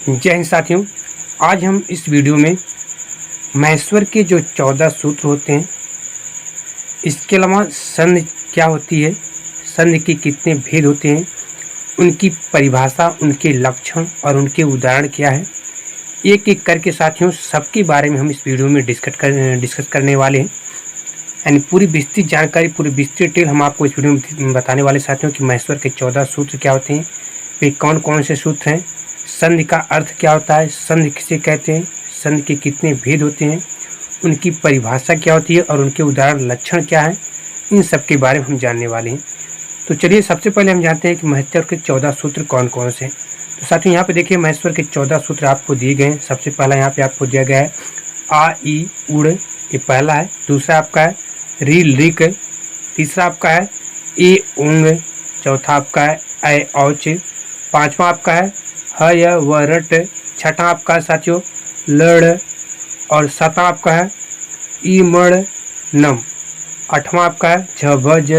जय हिंद साथियों। आज हम इस वीडियो में महेश्वर के जो 14 सूत्र होते हैं, इसके अलावा संधि क्या होती है, संधि के कितने भेद होते हैं, उनकी परिभाषा, उनके लक्षण और उनके उदाहरण क्या है, एक एक करके साथियों सबके बारे में हम इस वीडियो में डिस्कस करने वाले हैं। यानी पूरी विस्तृत जानकारी, पूरी विस्तृत डिटेल हम आपको इस वीडियो में बताने वाले साथियों कि महेश्वर के 14 सूत्र क्या होते हैं, वे कौन कौन से सूत्र हैं, संधि का अर्थ क्या होता है, संधि किसे कहते हैं, संधि के कितने भेद होते हैं, उनकी परिभाषा क्या होती है और उनके उदाहरण लक्षण क्या हैं, इन सब के बारे में हम जानने वाले हैं। तो चलिए सबसे पहले हम जानते हैं कि महेश्वर के 14 सूत्र कौन कौन से हैं। तो साथियों यहाँ पे देखिए महेश्वर के 14 सूत्र आपको दिए गए हैं। सबसे पहला यहाँ पे आपको दिया गया है आ ई उड़, ये पहला है। दूसरा आपका है री लिक, तीसरा आपका है ए उंग, चौथा आपका है ऐ औच, पांचवा आपका है ह य व रट, छठा आपका है साथियों लड़, और सातवां आपका है ई मड़ नम, आठवां आपका है झ भज,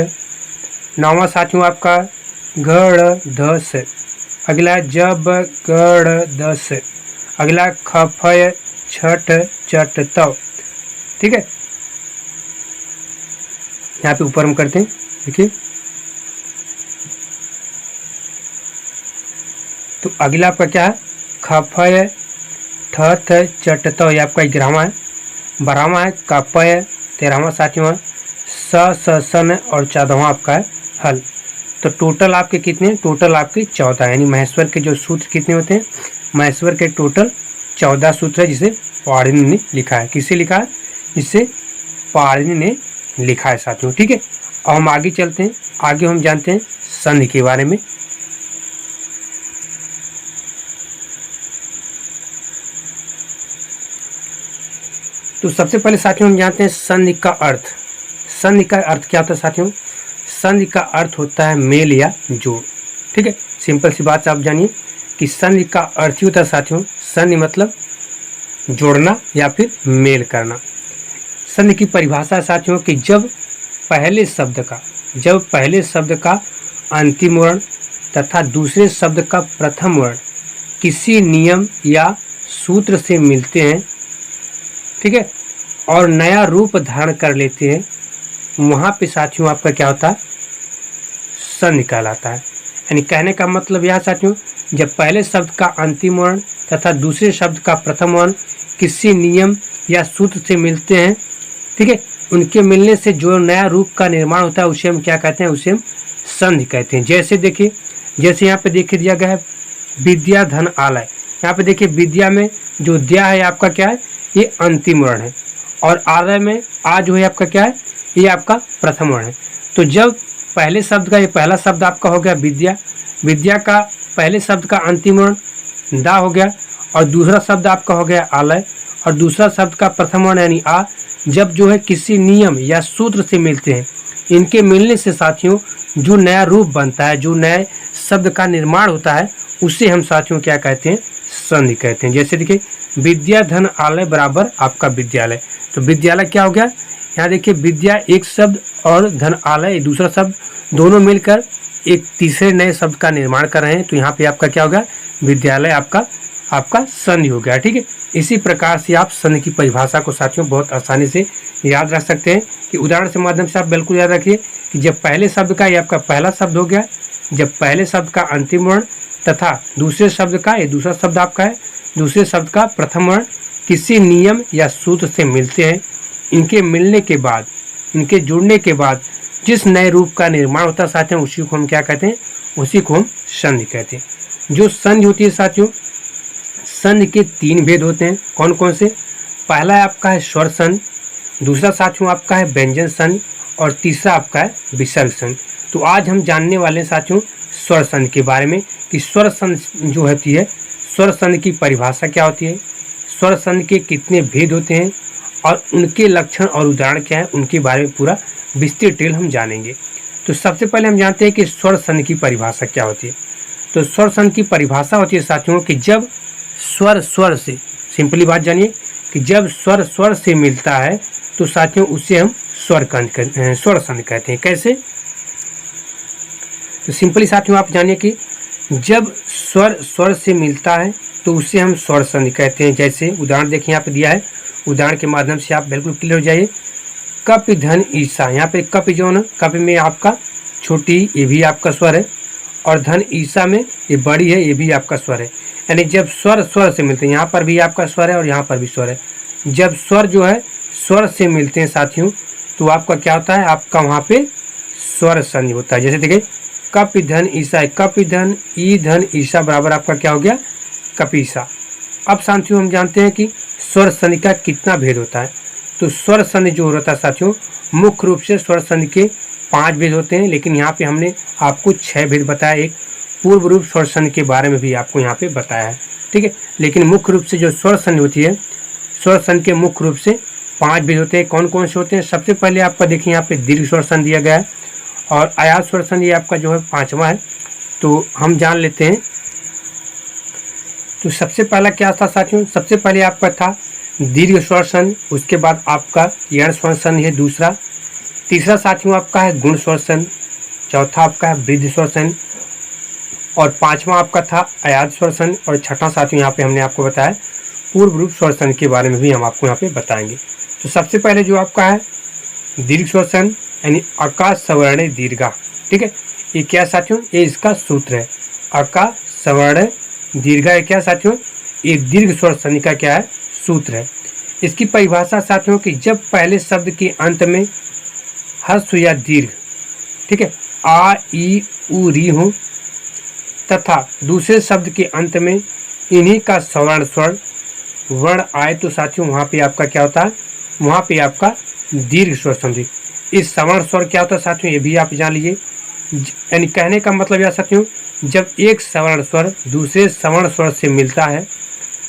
नौवां साथियों आपका गढ़ धस, अगला जब गढ़ दस, अगला खफय छठ चट तव। ठीक है, यहाँ पे ऊपर हम करते हैं, देखिए। तो अगला आपका क्या है खफय ठथ चट तव, ये आपका 11वां है। 12वां है कपय, 13वां साथियों है स सन, और 14वां आपका है हल। तो टोटल आपके कितने, टोटल आपके 14 यानी महेश्वर के जो सूत्र कितने होते हैं, महेश्वर के टोटल 14 सूत्र है, जिसे पाणिनि ने लिखा है। किसे लिखा है, जिसे पाणिनि ने लिखा है साथियों। ठीक है, और हम आगे चलते हैं, आगे हम जानते हैं संधि के बारे में। तो सबसे पहले साथियों हम जानते हैं संधि का अर्थ। संधि का अर्थ क्या होता है साथियों, संधि का अर्थ होता है मेल या जोड़। ठीक है, सिंपल सी बात आप जानिए कि संधि का अर्थ ही होता है साथियों, संधि मतलब जोड़ना या फिर मेल करना। संधि की परिभाषा है साथियों कि जब पहले शब्द का अंतिम वर्ण तथा दूसरे शब्द का प्रथम वर्ण किसी नियम या सूत्र से मिलते हैं, ठीक है, और नया रूप धारण कर लेते हैं, वहां पे साथियों आपका क्या होता है, संधि कहलाता है। यानी कहने का मतलब यह साथियों, जब पहले शब्द का अंतिम वर्ण तथा दूसरे शब्द का प्रथम वर्ण किसी नियम या सूत्र से मिलते हैं, ठीक है, उनके मिलने से जो नया रूप का निर्माण होता है उसे हम क्या कहते हैं, उसे हम संधि कहते हैं। जैसे देखिए, जैसे यहाँ पे देखिए दिया गया है विद्या धन आलय। यहाँ पे देखिए विद्या में जो द्या है आपका क्या है, ये अंतिम वर्ण है, और आलय में आ जो है आपका क्या है, ये आपका प्रथम वर्ण है। तो जब पहले शब्द का, ये पहला शब्द आपका हो गया विद्या, विद्या का पहले शब्द का अंतिम वर्ण दा हो गया, और दूसरा शब्द आपका हो गया आलय, और दूसरा शब्द का प्रथम वर्ण यानी आ, जब जो है किसी नियम या सूत्र से मिलते हैं, इनके मिलने से साथियों जो नया रूप बनता है, जो नए शब्द का निर्माण होता है, उसे हम साथियों क्या कहते हैं, संधि कहते हैं। जैसे देखिए विद्या धन आलय बराबर आपका विद्यालय। तो विद्यालय क्या हो गया, यहाँ देखिए विद्या एक शब्द और धन आलय दूसरा शब्द, दोनों मिलकर एक तीसरे नए शब्द का निर्माण कर रहे हैं। तो यहाँ पे आपका क्या होगा, विद्यालय आपका संधि हो गया। ठीक है, इसी प्रकार से आप संधि की परिभाषा को साथियों बहुत आसानी से याद रख सकते हैं कि उदाहरण के माध्यम से आप बिल्कुल याद रखिए कि जब पहले शब्द का, ये आपका पहला शब्द हो गया, जब पहले शब्द का अंतिम वर्ण तथा दूसरे शब्द का, ये दूसरा शब्द आपका है, दूसरे शब्द का प्रथम वर्ण किसी नियम या सूत्र से मिलते हैं, इनके मिलने के बाद, इनके जुड़ने के बाद जिस नए रूप का निर्माण होता है साथियों, उसी को हम क्या कहते हैं, उसी को हम संधि कहते हैं। जो संधि होती है साथियों, संधि के 3 भेद होते हैं। कौन कौन से, पहला है आपका है स्वर संधि, दूसरा साथियों आपका है व्यंजन संधि, और तीसरा आपका है विसर्ग संधि। तो आज हम जानने वाले हैं साथियों स्वर संधि के बारे में कि स्वर संधि जो होती है, स्वर संधि की परिभाषा क्या होती है, स्वर संधि के कितने भेद होते हैं, और उनके लक्षण और उदाहरण क्या है, उनके बारे में पूरा विस्तृत डिटेल हम जानेंगे। तो सबसे पहले हम जानते हैं कि स्वर संधि की परिभाषा क्या होती है। तो स्वर संधि की परिभाषा होती है साथियों कि जब स्वर से, सिंपली बात जानिए कि जब स्वर से मिलता है तो साथियों उससे हम स्वर संधि कहते हैं। कैसे, तो सिंपली साथियों आप जानिए कि जब स्वर से मिलता है तो उसे हम स्वर संधि कहते हैं। जैसे उदाहरण देखिए यहाँ पे दिया है, उदाहरण के माध्यम से आप बिल्कुल क्लियर हो जाइए। कप धन ईसा, यहाँ पे कप जो है ना, कप में आपका छोटी ये भी आपका स्वर है, और धन ईसा में ये बड़ी है, ये भी आपका स्वर है। यानी जब स्वर स्वर से मिलते हैं, यहाँ पर भी आपका स्वर है और यहाँ पर भी स्वर है, जब स्वर जो है स्वर से मिलते हैं साथियों, तो आपका क्या होता है, आपका वहाँ पे स्वर संधि होता है। जैसे देखिए कप धन ईसा, कप धन ई धन ईसा बराबर आपका क्या हो गया, कपीसा। अब साथियों हम जानते हैं कि स्वर संधि का कितना भेद होता है। तो स्वर संधि जो होता है साथियों, मुख्य रूप से स्वर संधि के 5 भेद होते हैं, लेकिन यहाँ पे हमने आपको 6 भेद बताया। एक पूर्व रूप स्वर संधि के बारे में भी आपको यहाँ पे बताया है, ठीक है। लेकिन मुख्य रूप से जो स्वर संधि होती है, स्वर संधि के मुख्य रूप से 5 भेद होते हैं। कौन कौन से होते हैं? सबसे पहले आपका देखिए यहाँ पे दीर्घ स्वर संधि दिया गया है, और आयात स्वर संधि आपका जो है 5वां है। तो हम जान लेते हैं। तो सबसे पहला क्या था साथियों, सबसे पहले आपका था दीर्घ स्वर संधि, उसके बाद आपका यण स्वर संधि है दूसरा, तीसरा साथियों आपका है गुण स्वर संधि, चौथा आपका है वृद्धि स्वर संधि, और 5वां आपका था आयात स्वर संधि, और छठा साथियों यहाँ पे हमने आपको बताया पूर्व रूप स्वर संधि के बारे में भी हम आपको यहाँ पे बताएंगे। तो सबसे पहले जो आपका है दीर्घ स्वर संधि, यानी अका सवर्ण दीर्घा, ठीक है। ये क्या साथियों, ये इसका सूत्र है, अका सवर्ण दीर्घा। क्या साथियों, ये दीर्घ स्वर संधि का क्या है, सूत्र है। इसकी परिभाषा साथियों कि जब पहले शब्द के अंत में ह्रस्व या दीर्घ, ठीक है, आ ई उ री हो, तथा दूसरे शब्द के अंत में इन्हीं का सवर्ण स्वर वर्ण आए, तो साथियों वहाँ पे आपका क्या होता है, वहाँ पे आपका दीर्घ स्वर संधि। इस सवर्ण स्वर क्या होता है साथियों, ये भी आप जान लीजिए। यानी कहने का मतलब यह साथियों, जब एक सवर्ण स्वर दूसरे सवर्ण स्वर से मिलता है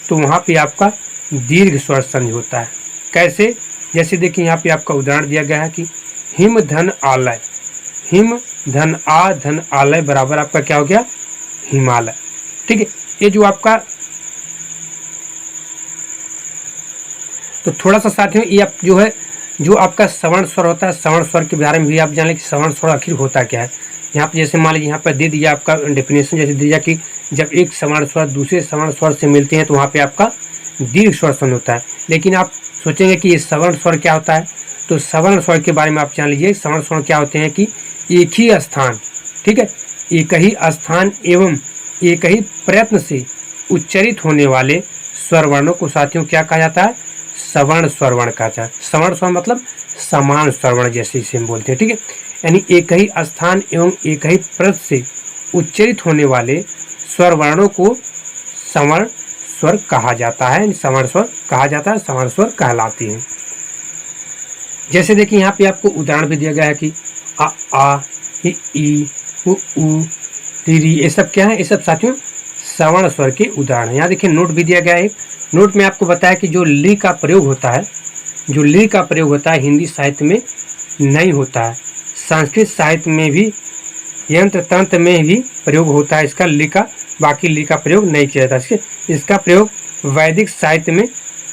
तो वहाँ पे आपका दीर्घ स्वर संधि होता है। कैसे? जैसे देखिए यहाँ पे आपका उदाहरण दिया गया है कि हिम धन आलय, हिम धन आ धन आलय बराबर आपका क्या हो गया, हिमालय, ठीक है। ये जो आपका, तो थोड़ा सा साथियों ये आप जो है, जो आपका सवर्ण स्वर होता है, सवर्ण स्वर के बारे में भी आप जान लें कि सवर्ण स्वर आखिर होता क्या है। यहाँ पे जैसे मान लीजिए यहाँ पर दे दिया आपका डेफिनेशन, जैसे दिया कि जब एक सवर्ण स्वर दूसरे सवर्ण स्वर से मिलते हैं तो वहाँ पे आपका दीर्घ स्वर संधि होता है। लेकिन आप सोचेंगे कि ये सवर्ण स्वर क्या होता है, तो सवर्ण स्वर के बारे में आप जान लीजिए। सवर्ण स्वर क्या होते हैं कि एक ही स्थान, ठीक है, एक ही स्थान एवं एक ही प्रयत्न से उच्चरित होने वाले स्वर वर्णों को साथियों क्या कहा जाता है, सवर्ण स्वर वर्ण कहा जाता है। सवर्ण स्वर मतलब समान स्वर वर्ण, जैसे इसे हम बोलते हैं, ठीक है। यानी एक ही स्थान एवं एक ही प्रयत्न से उच्चरित होने वाले स्वर वर्णों को सवर्ण स्वर कहा जाता है, सवर्ण स्वर कहा जाता है, सवर्ण स्वर कहलाती हैं। जैसे देखिए यहाँ पे आपको उदाहरण भी दिया गया है कि आ इ ई उ री री, ये सब क्या है, ये सब साथियों सवर्ण स्वर के उदाहरण है। यहाँ देखिए नोट भी दिया गया है। नोट में आपको बताया कि जो ली का प्रयोग होता है, जो ली का प्रयोग होता है हिंदी साहित्य में नहीं होता है, संस्कृत साहित्य में भी यंत्र तंत्र में भी प्रयोग होता है इसका ली का, बाकी ली का प्रयोग नहीं किया जाता। इसका प्रयोग वैदिक साहित्य में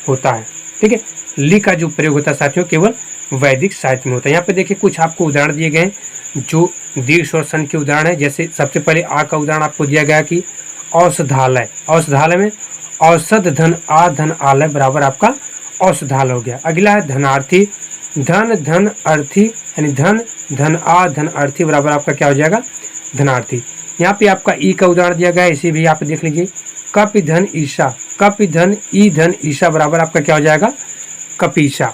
होता है, ठीक है। ली का जो प्रयोग होता है साथियों केवल वैदिक साहित्य में होता है। यहाँ पे देखिए कुछ आपको उदाहरण दिए गए हैं जो दीर्घ स्वर संधि के उदाहरण है। जैसे सबसे पहले आ का उदाहरण आपको दिया गया कि औषधालय, औषधालय में औषध धन आ धन आलय बराबर आपका औषधालय हो गया। अगला है धनार्थी, धन धन अर्थी, यानी धन धन आ धन अर्थी बराबर आपका क्या हो जाएगा, धनार्थी। यहाँ पे आपका ई का उदाहरण दिया गया है, इसे भी आप देख लीजिए। कप धन ईशा, कप धन ई धन ईशा बराबर आपका क्या हो जाएगा, कपीशा।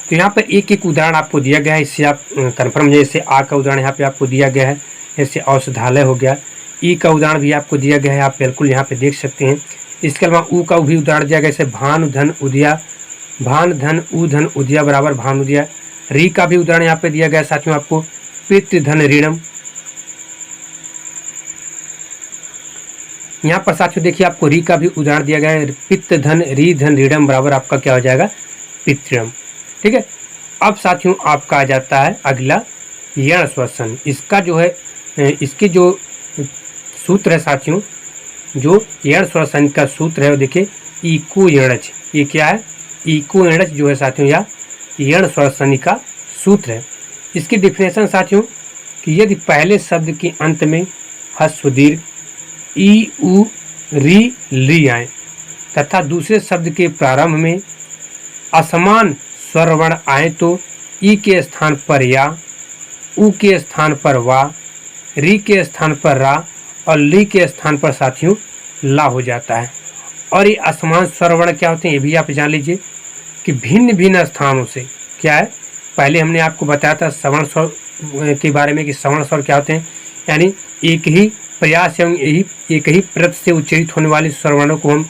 तो यहाँ पर एक एक उदाहरण आपको दिया गया है, इससे आप कन्फर्म। जैसे आ का उदाहरण यहाँ पे आपको दिया गया है, जैसे औषधालय हो गया। ई का उदाहरण भी आपको दिया गया है, आप बिल्कुल यहाँ पे देख सकते हैं। इसके अलावा ऊ का भी उदाहरण दिया गया, जैसे भानु धन उदिया, भान धन ऊ धन उदिया बराबर भानुदिया। री का भी उदाहरण यहाँ पे दिया गया साथियों आपको, पितृ धन ऋणम। यहाँ पर साथियों देखिए आपको री का भी उदाहरण दिया गया है, पित्त धन री धन ऋणम बराबर आपका क्या हो जाएगा, पितृम, ठीक है। अब साथियों आपका आ जाता है अगला यण स्वर संधि। इसका जो है, इसके जो सूत्र है साथियों, जो यण स्वर संधि का सूत्र है वो देखिए इको यणच। ये क्या है, इको यणच जो है साथियों या यण स्वर संधि का सूत्र है। इसकी डिफिनेशन साथियों कि यदि पहले शब्द के अंत में ह्रस्व दीर्घ ई उ री ली आए तथा दूसरे शब्द के प्रारंभ में असमान स्वर वर्ण आए तो ई के स्थान पर या, उ के स्थान पर वा, री के स्थान पर रा और ली के स्थान पर साथियों ला हो जाता है। और ये असमान स्वर वर्ण क्या होते हैं ये भी आप जान लीजिए कि भिन्न भिन्न स्थानों से क्या है। पहले हमने आपको बताया था श्रवण स्वर के बारे में कि श्रवण स्वर क्या होते हैं, यानी एक ही प्रयास एवं एक ही प्रत से उच्चरित होने वाले स्वर वर्णों को हम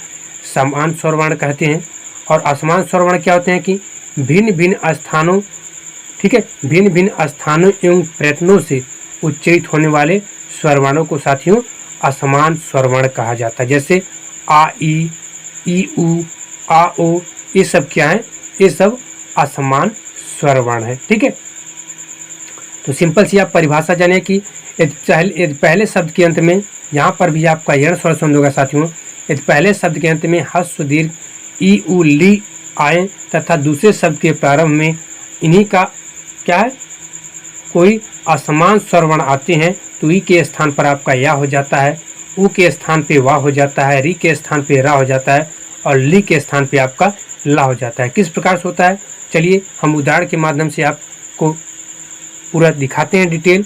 समान स्वर वर्ण कहते हैं। और असमान स्वर वर्ण क्या होते हैं कि भिन्न भिन्न स्थानों, ठीक है, भिन्न भिन्न स्थानों एवं प्रयत्नों से उच्चरित होने वाले स्वर वर्णों को साथियों असमान स्वर वर्ण कहा जाता है। जैसे आ ई उ आ ओ, ये सब क्या है, ये सब असमान स्वर वर्ण है। ठीक है, तो सिंपल सी आप परिभाषा जानिए कि यदि पहले शब्द के अंत में, यहाँ पर भी आपका यण स्वर संध होगा साथियों, यदि पहले शब्द के अंत में ह्रस्व दीर्घ ई उ ली आए तथा दूसरे शब्द के प्रारंभ में इन्हीं का क्या है कोई असमान स्वर वर्ण आते हैं तो ई के स्थान पर आपका या हो जाता है, उ के स्थान पे वा हो जाता है, री के स्थान पे रा हो जाता है और ली के स्थान पे आपका ला हो जाता है। किस प्रकार से होता है, चलिए हम उदाहरण के माध्यम से आपको पूरा दिखाते हैं डिटेल।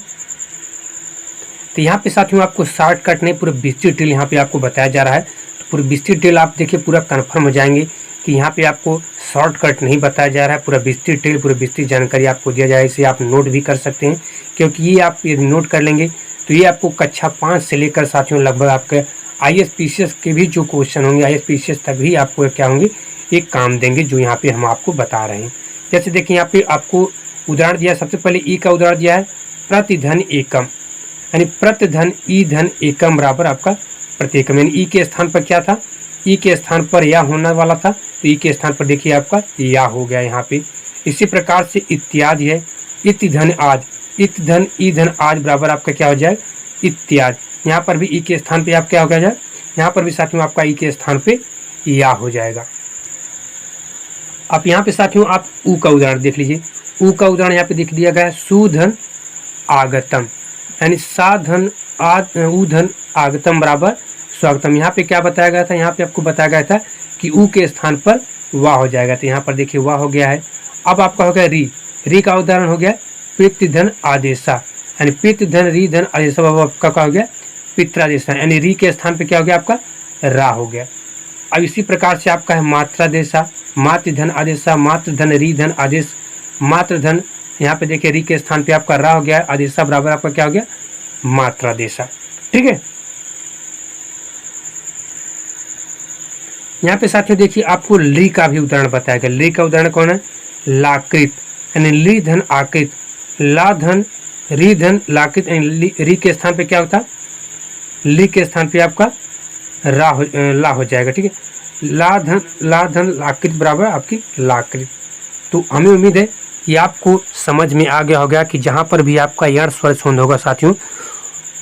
तो यहाँ पे साथियों आपको शॉर्टकट नहीं, पूरा विस्तृत डिटेल यहाँ पे आपको बताया जा रहा है। तो पूरा विस्तृत डिटेल आप देखिए, पूरा कन्फर्म हो जाएंगे कि यहाँ पे आपको शॉर्टकट नहीं बताया जा रहा है, पूरा विस्तृत डिटेल, पूरा विस्तृत जानकारी आपको दिया जाए। इसे आप नोट भी कर सकते हैं, क्योंकि ये आप यदि नोट कर लेंगे तो ये आपको कक्षा 5 से लेकर साथियों लगभग आपके IAS PCS के भी जो क्वेश्चन होंगे, IAS PCS तक भी आपको क्या होंगे, एक काम देंगे जो यहाँ पे हम आपको बता रहे हैं। जैसे देखिए यहाँ पे आपको उदाहरण दिया, सबसे पहले ई का उदाहरण दिया है, प्रतिधन एकम, यानी प्रतिधन ई धन एकम बराबर आपका प्रत्येकम, यानी ई के स्थान पर क्या था, ई के स्थान पर या होने वाला था, तो ई के स्थान पर देखिए आपका या हो गया यहाँ पे। इसी प्रकार से इत्यादि है, इत धन आज, इत धन ई धन आज बराबर आपका क्या हो जाए, इत्यादि। यहाँ पर भी ई के स्थान पे आप क्या हो गया, यहाँ पर भी साथियों आपका ई के स्थान पे या हो जाएगा। अब यहाँ पे साथियों आप उ का उदाहरण देख लीजिए, उ का उदाहरण यहाँ पे देख दिया गया है, सुधन आगतम, यानी साधन उधन आगतम बराबर स्वागतम। यहाँ पे क्या बताया गया था, यहाँ पे आपको बताया गया था कि उ के स्थान पर वाह हो जाएगा, तो यहाँ पर देखिए वाह हो गया है। अब आपका हो गया री, री का उदाहरण हो गया पितृधन आदेशा, यानी पितृधन री धन आदेशा, आपका क्या हो गया, पित्रादेशा, यानी री के स्थान पे क्या हो गया आपका रा हो गया। अब इसी प्रकार से आपका है मात्रादेशा, मातृधन आदेशा, मातृधन री धन आदेश, मातृधन, यहाँ पे देखिए री के स्थान पे आपका रा हो गया, आदेशा बराबर आपका क्या हो गया, मात्रादेशा। ठीक है, यहाँ पे साथियों देखिए आपको ली का भी उदाहरण बताया गया। ली का उदाहरण कौन है, लाकृत, यानी ली धन आकृत, ला धन री धन लाकृत, यानी री के स्थान पे क्या होता, ली के स्थान पे आपका ला हो जाएगा। ठीक है, ला धन लाकृत बराबर आपकी लाकृत। तो हमें उम्मीद है कि आपको समझ में आ गया होगा कि जहाँ पर भी आपका यण स्वर संध होगा साथियों,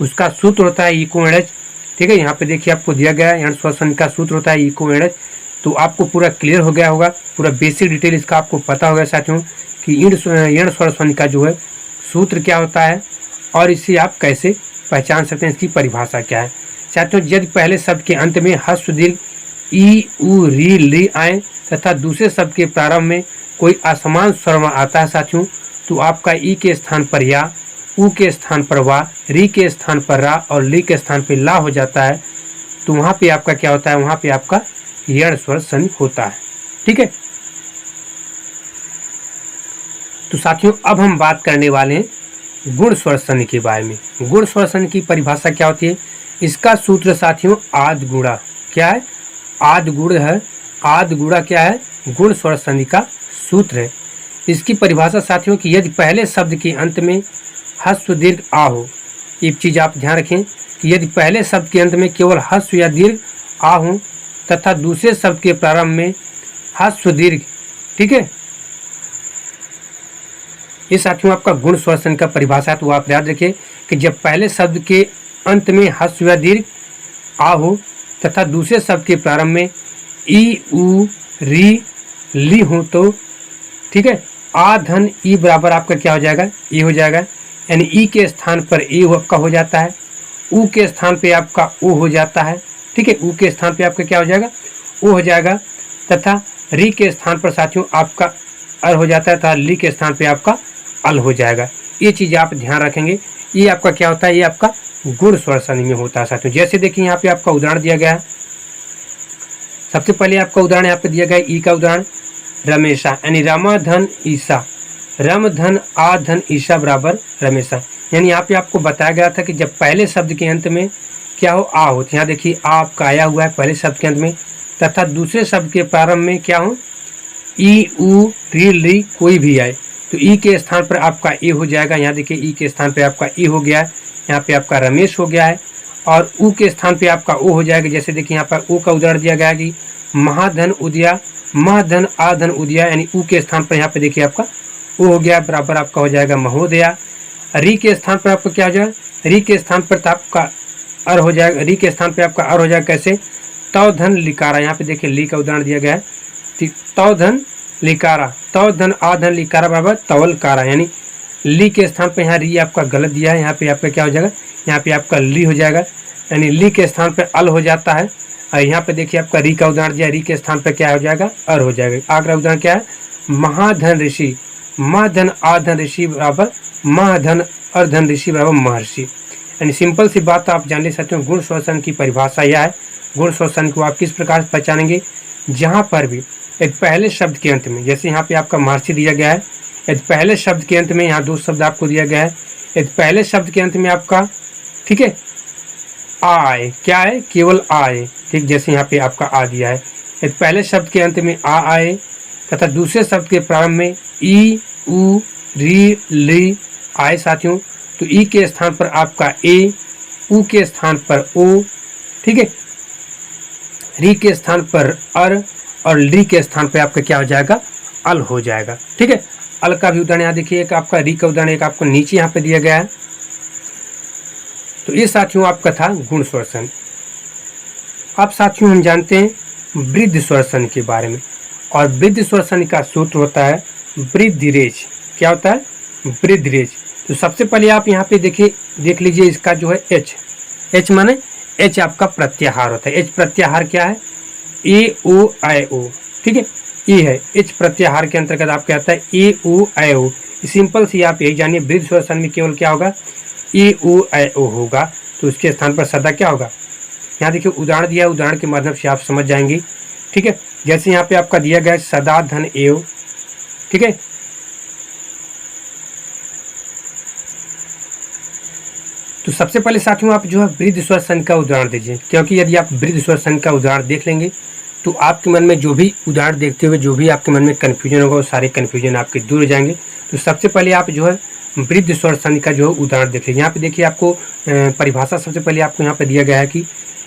उसका सूत्र होता है इको एणज। ठीक है, यहाँ पे देखिए आपको दिया गया है यण स्वर संध का सूत्र होता है इको एणज। तो आपको पूरा क्लियर हो गया होगा, पूरा बेसिक डिटेल इसका आपको पता होगा साथियों कि यण स्वर संध का जो है सूत्र क्या होता है और इसे आप कैसे पहचान सकते हैं, इसकी परिभाषा क्या है। साथियों यदि पहले शब्द के अंत में ह्रस्व दीर्घ ई उ री ली आए तथा दूसरे शब्द के प्रारंभ में कोई असमान स्वर आता है साथियों, तो आपका ई के स्थान पर या, उ के स्थान पर वा, री के स्थान पर रा और ली के स्थान पर ला हो जाता है। तो वहाँ पे आपका क्या होता है, वहाँ पे आपका यण स्वर संधि होता है। ठीक है, तो साथियों अब हम बात करने वाले हैं गुण स्वर संधि के बारे में। गुण स्वर संधि की परिभाषा क्या होती है, इसका सूत्र साथियों आद गुणा, क्या है, आद गुण है। आद गुणा क्या है, गुण स्वर संधि का सूत्र है। इसकी परिभाषा साथियों कि यदि पहले शब्द के अंत में ह्रस्व दीर्घ आ हो, एक चीज आप ध्यान रखें कि यदि पहले शब्द के अंत में केवल ह्रस्व या दीर्घ आ हो तथा दूसरे शब्द के प्रारंभ में ह्रस्व दीर्घ, ठीक है, ये साथियों आपका गुण स्वर संधि का परिभाषा है। तो आप याद रखिए कि जब पहले शब्द के अंत में ह्रस्व या दीर्घ आ हो तथा दूसरे शब्द के प्रारंभ में ई उ री ली हो तो, ठीक है, आ धन ई बराबर आपका क्या हो जाएगा, ई हो जाएगा, यानी ई के स्थान पर ए आपका हो जाता है, उ के स्थान पे आपका ओ हो जाता है। ठीक है, ऊ के स्थान पे आपका क्या हो जाएगा, ओ हो जाएगा, तथा री के स्थान पर साथियों आपका अर हो जाता है, तथा ली के स्थान पे आपका अल हो जाएगा। ये चीज़ आप ध्यान रखेंगे। ये आपका क्या होता है, ये आपका गुण स्वर संधि में होता है साथियों। जैसे देखिए यहाँ पे आपका उदाहरण दिया गया है, सबसे पहले आपका उदाहरण यहाँ पे दिया गया है, ई का उदाहरण, रमेशा यानी रमा धन ईसा, रम धन आ धन ईसा बराबर रमेशा। यानी यहाँ पे आपको बताया गया था कि जब पहले शब्द के अंत में क्या हो, आ हो, यहाँ देखिए आ आपका आया हुआ है पहले शब्द के अंत में, तथा दूसरे शब्द के प्रारंभ में क्या हो, ई उ री ली कोई भी आए तो ई के स्थान पर आपका ए हो जाएगा। यहाँ देखिए ई के स्थान पे आपका ए हो गया है, यहाँ पे आपका रमेश हो गया है, और ऊ के स्थान पे आपका ओ हो जाएगा। जैसे देखिए यहाँ पर ओ का उदाहरण दिया गया है कि महाधन उदया, महाधन आधन उदया, यानी ऊ के स्थान पर यहाँ पे देखिए आपका ओ हो गया, बराबर आपका हो जाएगा महोदया। री के स्थान पर आपका क्या हो जाएगा, री के स्थान पर आपका अर हो जाएगा, री के स्थान पर आपका अर हो जाएगा। कैसे, तव धन लिकारा, यहाँ पे देखिए ली का उदाहरण दिया गया है, तव धन लिकारा, तव धन आधन लिकारा बराबर तवल कारा, यानी ली के स्थान पे यहाँ री आपका गलत दिया है, यहाँ पे आपका क्या हो जाएगा, यहाँ पे आपका ली हो जाएगा, यानी ली के स्थान पे अल हो जाता है। और यहाँ पे देखिए आपका री का उदाहरण दिया, री के स्थान पे क्या हो जाएगा, अर हो जाएगा। अगला उदाहरण क्या है, महाधन ऋषि, महाधन आधन ऋषि बराबर महाधन अर्धन ऋषि बराबर महर्षि। यानी सिंपल सी बात आप जान ले सकते हो, गुण श्वसन की परिभाषा यह है। गुण श्वसन को आप किस प्रकार से पहचानेंगे, जहाँ पर भी एक पहले शब्द के अंत में, जैसे यहाँ पे आपका महर्षि दिया गया है, एक पहले शब्द के अंत में यहाँ दो शब्द आपको दिया गया है, एक पहले शब्द के अंत में आपका, ठीक है, आए, क्या है, केवल आए, ठीक, जैसे यहाँ पे आपका आ दिया है, एक पहले शब्द के अंत में आ आए, तथा दूसरे शब्द के प्रारंभ में ई उ री ली आए साथियों, तो ई के स्थान पर आपका ए, उ के स्थान पर ओ, ठीक है, री के स्थान पर अर, और ली के स्थान पर आपका क्या हो जाएगा, अल हो जाएगा। ठीक है, अल का भी उदाहरण यहाँ देखिए, एक आपका री का उदाहरण एक आपको नीचे यहाँ पे दिया गया है। तो ये साथियों आपका था गुण श्वसन। अब साथियों हम जानते हैं वृद्धि श्वसन के बारे में, और वृद्धि श्वसन का सूत्र होता है वृद्धि रेच। क्या होता है, वृद्धि रेच। तो सबसे पहले आप यहाँ पे देखिए, देख लीजिए इसका जो है एच, एच माने एच आपका प्रत्याहार होता है। एच प्रत्याहार क्या है, ए ओ आई ओ, ठीक है, ए है, एच प्रत्याहार के अंतर्गत आपका आता है ए ओ आई ओ। सिंपल सी आप यही जानिए, वृद्धि श्वसन में केवल क्या होगा, ए ओ आई ओ होगा, तो उसके स्थान पर सदा क्या होगा। यहाँ देखिए उदाहरण दिया है, उदाहरण के माध्यम से आप समझ जाएंगे। ठीक है, जैसे यहाँ पे आपका दिया गया है सदा धन एव, ठीक है, तो सबसे पहले साथियों आप जो है वृद्धि श्वसन का उदाहरण दीजिए, क्योंकि यदि आप वृद्धि श्वसन का उदाहरण देख लेंगे तो आपके मन में जो भी उदाहरण देखते हुए जो भी आपके मन में कन्फ्यूजन होगा वो सारे कन्फ्यूजन आपके दूर हो जाएंगे। तो सबसे पहले आप जो है वृद्धि श्वसन का जो है उदाहरण देख लीजिए। यहाँ पे देखिए आपको परिभाषा सबसे पहले आपको यहाँ पे दिया गया है कि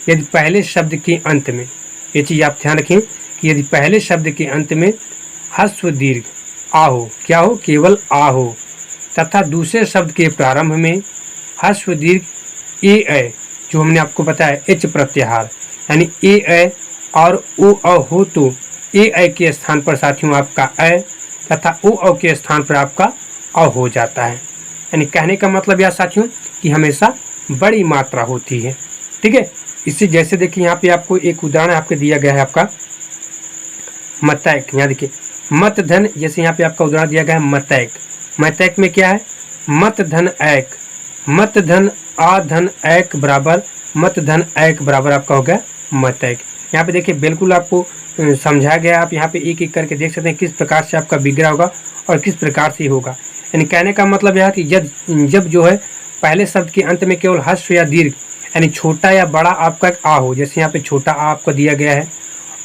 यदि पहले शब्द के अंत में, ये चीज़ आप ध्यान रखें कि यदि पहले शब्द के अंत में ह्रस्व दीर्घ आ हो, क्या हो, केवल आ हो, तथा दूसरे शब्द के प्रारंभ में ह्रस्व दीर्घ ए ऐ, जो हमने आपको बताया एच प्रत्याहार, यानी ए ऐ और ओ अ हो, तो ए ऐ के स्थान पर साथियों आपका ऐ, तथा ओ अ के स्थान पर आपका अ हो जाता है। यानी कहने का मतलब यह साथियों कि हमेशा बड़ी मात्रा होती है। ठीक है, इससे जैसे देखिए यहाँ पे आपको एक उदाहरण आपको दिया गया है आपका मतैक। यहाँ देखिए मत धन, जैसे यहाँ पे आपका उदाहरण दिया गया है मतैक। मतैक में क्या है, मत धन ऐक, मत धन आ धन ऐक बराबर मत धन ऐक बराबर आपका हो गया मतैक। यहाँ पे देखिए बिल्कुल आपको समझाया गया, आप यहाँ पे एक एक करके देख सकते हैं किस प्रकार से आपका विग्रह होगा और किस प्रकार से होगा। यानी कहने का मतलब यह है कि जब जो है पहले शब्द के अंत में केवल ह्रस्व या दीर्घ यानी छोटा या बड़ा आपका एक आ हो, जैसे यहाँ पे छोटा आ आपको दिया गया है,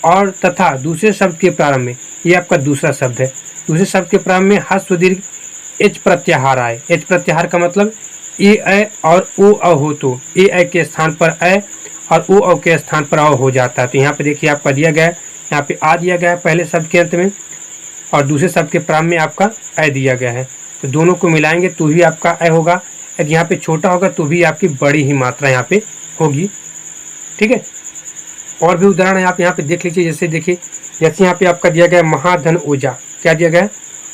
और तथा दूसरे शब्द के प्रारंभ में, ये आपका दूसरा शब्द है, दूसरे शब्द के प्रारंभ में ह्रस्व दीर्घ एच प्रत्याहार आए। एच प्रत्याहार का मतलब ए ऐ और ओ अ हो, तो ए ऐ के स्थान पर ऐ और ओ अ के स्थान पर अ हो जाता है। तो यहाँ पे देखिए आपका दिया गया है, यहाँ पे आ दिया गया है पहले शब्द के अंत में, और दूसरे शब्द के प्रारंभ में आपका ऐ दिया गया है, तो दोनों को मिलाएंगे तो ही आपका ऐ होगा। यदि यहाँ पे छोटा होगा तो भी आपकी बड़ी ही मात्रा यहाँ पे होगी। ठीक है, और भी उदाहरण है आप यहाँ पे देख लीजिए। जैसे देखिए, जैसे यहाँ पे आपका दिया गया है महाधन ओजा। क्या दिया गया है,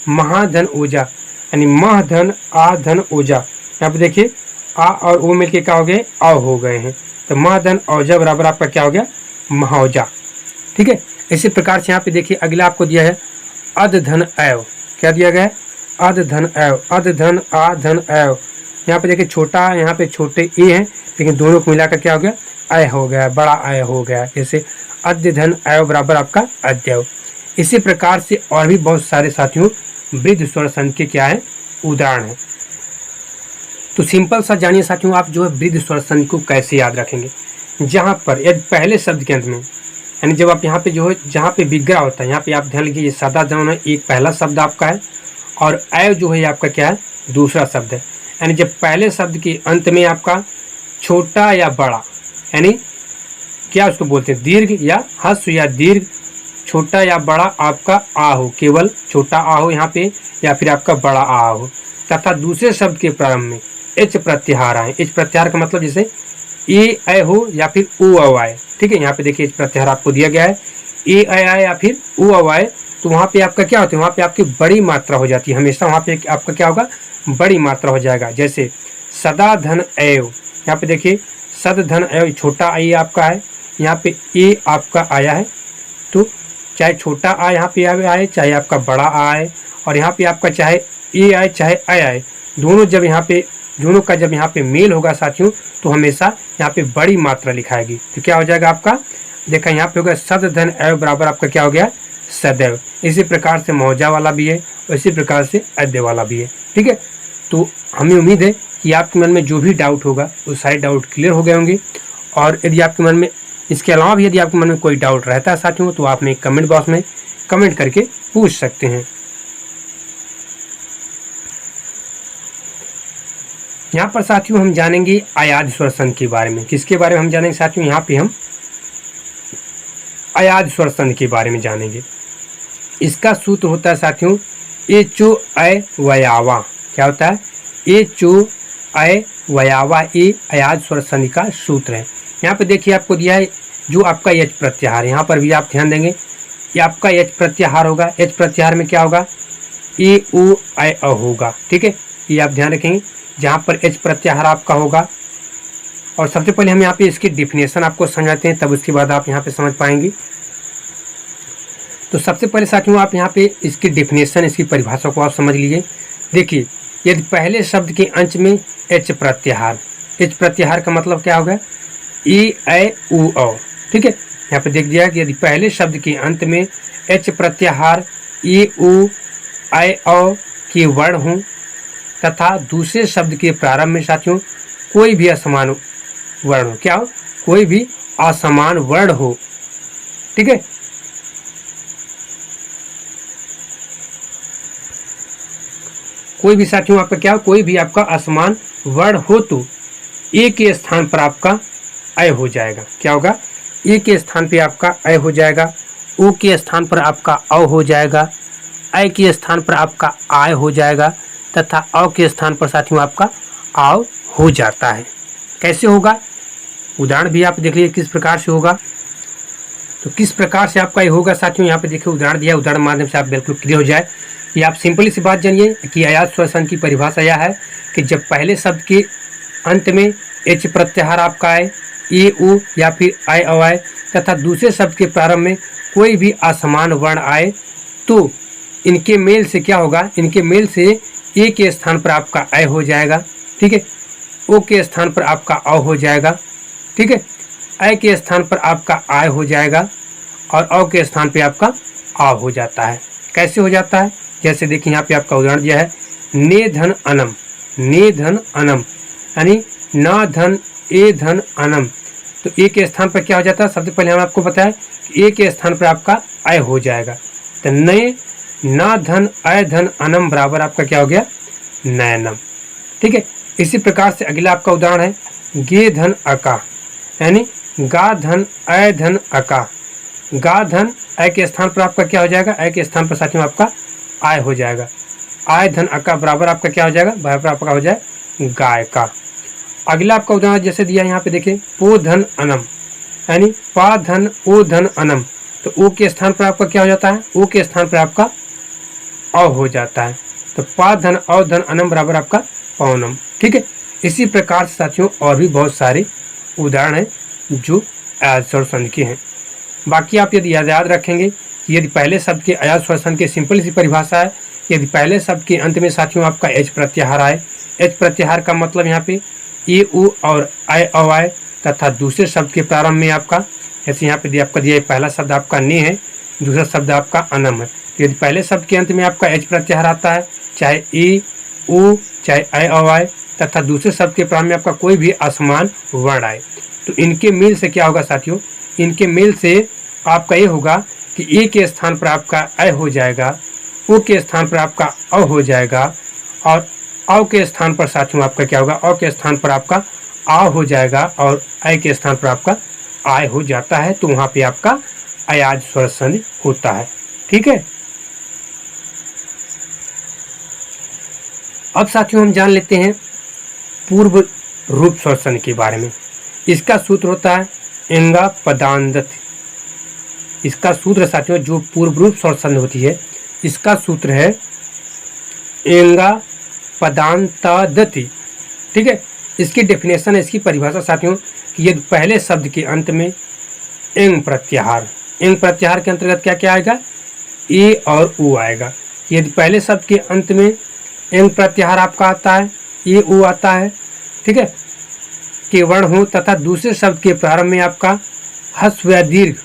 महाधन ओजा, यानी महाधन आ धन ओजा। यहाँ पे देखिए आ और ओ मिलके क्या हो गए, अ हो गए हैं। तो म धन औजा बराबर आपका क्या हो गया, महौजा। ठीक है, इसी प्रकार से यहाँ पे देखिए अगला आपको दिया है अध धन ऐव। क्या दिया गया है, अध धन ऐव, अध धन आ धन ऐव। यहाँ पे देखिए छोटा, यहाँ पे छोटे ए हैं, लेकिन दोनों को मिलाकर क्या हो गया, अय हो गया, बड़ा अय हो गया। जैसे अद्य धन ऐव बराबर आपका अद्यव। इसी प्रकार से और भी बहुत सारे साथियों वृद्ध स्वर संधि के क्या है, उदाहरण है। तो सिंपल सा जानिए साथियों, आप जो है वृद्ध स्वर संधि को कैसे याद रखेंगे। जहाँ पर यदि पहले शब्द के अंत में, यानी जब आप यहाँ पे जो है जहाँ पे विग्रह होता है, यहाँ पे आप ध्यान लीजिए, ये सदा जौन है एक पहला शब्द आपका है और ऐव जो है आपका क्या है, दूसरा शब्द है। यानी जब पहले शब्द के अंत में आपका छोटा या बड़ा, यानी क्या उसको बोलते हैं, दीर्घ या ह्रस्व या दीर्घ, छोटा या बड़ा आपका आ हो, केवल छोटा आ हो यहाँ पे, या फिर आपका बड़ा आ हो, तथा दूसरे शब्द के प्रारंभ में एच प्रत्याहार आए। एच प्रत्याहार का मतलब जैसे ए ऐ हो या फिर ओ अ आए। ठीक है, यहाँ पे देखिए एच प्रत्याहार आपको दिया गया है, ए ऐ आए या फिर ओ अ आए, तो वहाँ पे आपका क्या होता है, वहाँ पे आपकी बड़ी मात्रा हो जाती है, हमेशा वहाँ पे आपका क्या होगा, बड़ी मात्रा हो जाएगा। जैसे सदा धन एव, यहाँ पे देखिए सद धन एव, छोटा आई आपका है, यहाँ पे ए आपका आया है, तो चाहे छोटा आ यहाँ पे आए, चाहे आपका बड़ा आए, और यहाँ पे आपका चाहे ए आए चाहे ऐ आए, दोनों जब यहाँ पे, दोनों का जब यहाँ पे मेल होगा साथियों, तो हमेशा यहाँ पे बड़ी मात्रा लिखाएगी। तो क्या हो जाएगा आपका, देखा यहाँ पे होगा सद धन एव बराबर आपका क्या हो गया, सदैव। इसी प्रकार से मौजा वाला भी है और इसी प्रकार से अद्य वाला भी है। ठीक है, तो हमें उम्मीद है कि आपके मन में जो भी डाउट होगा वो सारे डाउट क्लियर हो गए होंगे। और यदि आपके मन में, इसके अलावा भी यदि आपके मन में कोई डाउट रहता है साथियों, तो आप हमें कमेंट बॉक्स में कमेंट करके पूछ सकते हैं। यहाँ पर साथियों हम जानेंगे अयाद स्वर संधि के बारे में। किसके बारे में हम जानेंगे साथियों, यहाँ पे हम अयाद स्वर संधि के बारे में जानेंगे। इसका सूत्र होता है साथियों ए चो अय वयावा। क्या होता है, ए चो अय वयावा, ए अयाद स्वर संधि का सूत्र है। यहाँ पे देखिए आपको दिया है जो आपका यच प्रत्याहार, यहाँ पर भी आप ध्यान देंगे, ये आपका यच प्रत्याहार होगा। यच प्रत्याहार में क्या होगा, ए ओ ऐ अ होगा। ठीक है, ये आप ध्यान रखेंगे जहाँ पर एच प्रत्याहार आपका होगा। और सबसे पहले हम यहाँ पे इसकी डिफिनेशन आपको समझाते हैं, तब उसके बाद आप यहाँ पे समझ पाएंगे। तो सबसे पहले साथियों आप यहाँ पे इसकी डिफिनेशन, इसकी परिभाषा को आप समझ लीजिए। देखिए यदि पहले शब्द के अंत में एच प्रत्याहार, एच प्रत्याहार का मतलब क्या होगा, ए ऐ उ औ। ठीक है, यहाँ पे देख दिया कि यदि पहले शब्द के अंत में एच प्रत्याहार ए उ ऐ औ के वर्ण हों तथा दूसरे शब्द के प्रारंभ में साथियों कोई भी असमान वर्ण हो, क्या हो, कोई भी असमान वर्ण हो। ठीक है, कोई भी साथियों आपका क्या हो, कोई भी आपका असमान वर्ण हो तो ए के स्थान पर आपका ऐ हो जाएगा। क्या होगा, ए के स्थान पे आपका ऐ हो जाएगा, ओ के स्थान पर आपका औ हो जाएगा, ऐ के स्थान पर आपका आय हो जाएगा, तथा अ के स्थान पर साथियों आपका आव हो जाता है। कैसे होगा, उदाहरण भी आप देख लीजिए किस प्रकार से होगा। तो किस प्रकार से आपका ये होगा साथियों, यहाँ पे देखिए उदाहरण दिया, उदाहरण माध्यम से आप बिल्कुल क्लियर हो जाए। ये आप सिंपली सी बात जानिए कि अयाद स्वर संधि की परिभाषा यह है कि जब पहले शब्द के अंत में एच प्रत्याहार आपका आए, ए उ या फिर ऐ अ आए, तथा दूसरे शब्द के प्रारंभ में कोई भी असमान वर्ण आए, तो इनके मेल से क्या होगा, इनके मेल से ए के स्थान पर आपका ऐ हो जाएगा। ठीक है, ओ के स्थान पर आपका अ हो जाएगा। ठीक है, ऐ के स्थान पर आपका आय हो जाएगा और अ के स्थान पे आपका आ हो जाता है। कैसे हो जाता है, जैसे देखिए यहाँ पे आपका उदाहरण दिया है, ने धन अनम, ने धन अनम, यानी ना धन ए धन अनम। तो ए के स्थान पर क्या हो जाता है, सबसे पहले हम आपको बताएं कि ए के स्थान पर आपका ऐ हो जाएगा। तो नए ना धन ऐ धन अनम बराबर आपका क्या हो गया, नयनम। ठीक है, इसी प्रकार से अगला आपका उदाहरण है गे धन अका, यानी गा धन ऐ धन अका। गा धन ऐ के स्थान पर आपका क्या हो जाएगा, ऐ के स्थान पर साथियों आपका आय हो जाएगा। आय धन अका बराबर आपका क्या हो जाएगा, बराबर आपका हो जाए गाय का। अगला आपका उदाहरण जैसे दिया यहाँ पे देखिए पो धन अनम, यानी पा धन ओ धन अनम। तो ओ के स्थान पर आपका क्या हो जाता है, ओ के स्थान पर आपका अ हो जाता है। तो पा धन अ धन अनम बराबर आपका पौनम। ठीक है, इसी प्रकार से साथियों और भी बहुत सारे उदाहरण है जो अयाज स्वर संधि के हैं। बाकी आप यदि याद रखेंगे, यदि पहले शब्द के अयाज स्वर संधि की सिंपल सी परिभाषा है, यदि पहले शब्द के अंत में साथियों आपका एच प्रत्याहार आए, एच प्रत्याहार का मतलब यहाँ पे ए उ और आय अवाय तथा दूसरे शब्द के प्रारंभ में आपका, जैसे यहाँ पे आपका दिया पहला शब्द आपका ने है, दूसरा शब्द आपका अनम है। यदि पहले शब्द के अंत में आपका एच प्रत्याहार आता है, चाहे ए उ चाहे आय अवाय तथा दूसरे शब्द के प्रारंभ में आपका कोई भी असमान वर्ण आए, तो इनके मेल से क्या होगा साथियों, इनके मेल से आपका ये होगा कि ए के स्थान पर आपका अय हो जाएगा, उ के स्थान पर आपका अ हो जाएगा और अ के स्थान पर साथियों आपका क्या होगा, अ के स्थान पर आपका आ हो जाएगा और अय के स्थान पर आपका आय हो जाता है। तो वहाँ पे आपका अयाज स्वर संधि होता है। ठीक है, अब साथियों हम जान लेते हैं पूर्व रूप स्वर संधि के बारे में। इसका सूत्र होता है एंगा पदांदति। इसका सूत्र साथियों जो पूर्व रूप स्वर संधि होती है, इसका सूत्र है एंगा पदांतादति। ठीक है, इसकी डेफिनेशन है, इसकी परिभाषा साथियों कि यदि पहले शब्द के अंत में एंग प्रत्याहार, एंग प्रत्याहार के अंतर्गत क्या क्या आएगा, ए और उ आएगा। यदि पहले शब्द के अंत में एंग प्रत्याहार आपका आता है, ए उ आता है, ठीक है, के वर्ण हो तथा दूसरे शब्द के प्रारंभ में आपका ह्रस्व या दीर्घ,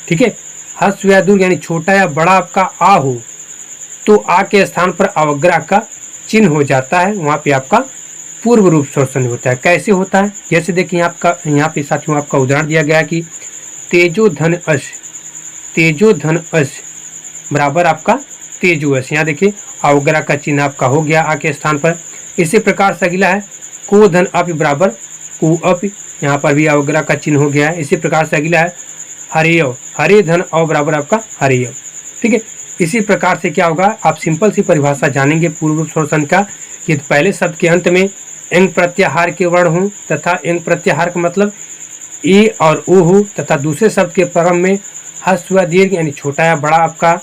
ठीक है, ह्रस्व या दीर्घ यानी छोटा या बड़ा आपका आ हो, तो आ के स्थान पर अवग्रह का चिन्ह हो जाता है, वहाँ पे आपका पूर्व रूप स्वर संधि होता है। कैसे होता है, जैसे देखिए आपका यहाँ पे साथियों आपका उदाहरण दिया गया कि तेजो धन अश, तेजो धन अश बराबर आपका तेजो अश, यहाँ देखिए अवग्रह का चिन्ह आपका हो गया आ के स्थान पर। इसी प्रकार से अगला है को धन अप बराबर कु अप, यहाँ पर भी अवग्रह का चिन्ह हो गया है। इसी प्रकार से अगला है हरियव, हरे धन अव बराबर आपका हरियव। ठीक है, इसी प्रकार से क्या होगा, आप सिंपल सी परिभाषा जानेंगे पूर्व रूप स्वर संधि का कि पहले शब्द के अंत में एंग प्रत्याहार के वर्ण हो तथा एंग प्रत्याहार का मतलब ए और उ हो तथा दूसरे शब्द के प्रारंभ में ह्रस्व या दीर्घ यानी छोटा या बड़ा आपका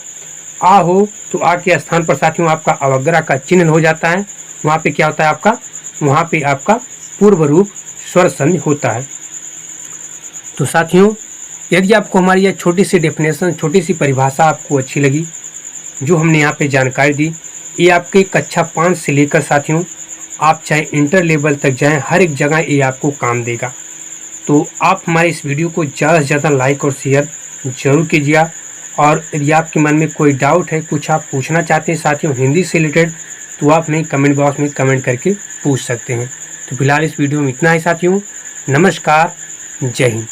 आ हो, तो आ के स्थान पर साथियों आपका अवग्रह का चिन्ह हो जाता है। वहाँ पे क्या होता है आपका, वहाँ पे आपका पूर्व रूप स्वर संधि होता है। तो साथियों यदि आपको हमारी यह छोटी सी डेफिनेशन, छोटी सी परिभाषा आपको अच्छी लगी, जो हमने यहाँ पे जानकारी दी, ये आपके कक्षा 5 से लेकर साथियों आप चाहे इंटर लेवल तक जाएं, हर एक जगह ये आपको काम देगा। तो आप हमारे इस वीडियो को ज़्यादा से ज़्यादा लाइक और शेयर जरूर कीजिएगा। और यदि आपके मन में कोई डाउट है, कुछ आप पूछना चाहते हैं साथियों हिंदी से रिलेटेड, तो आप हमें कमेंट बॉक्स में कमेंट करके पूछ सकते हैं। तो फिलहाल इस वीडियो में इतना ही साथियों, नमस्कार, जय हिंद।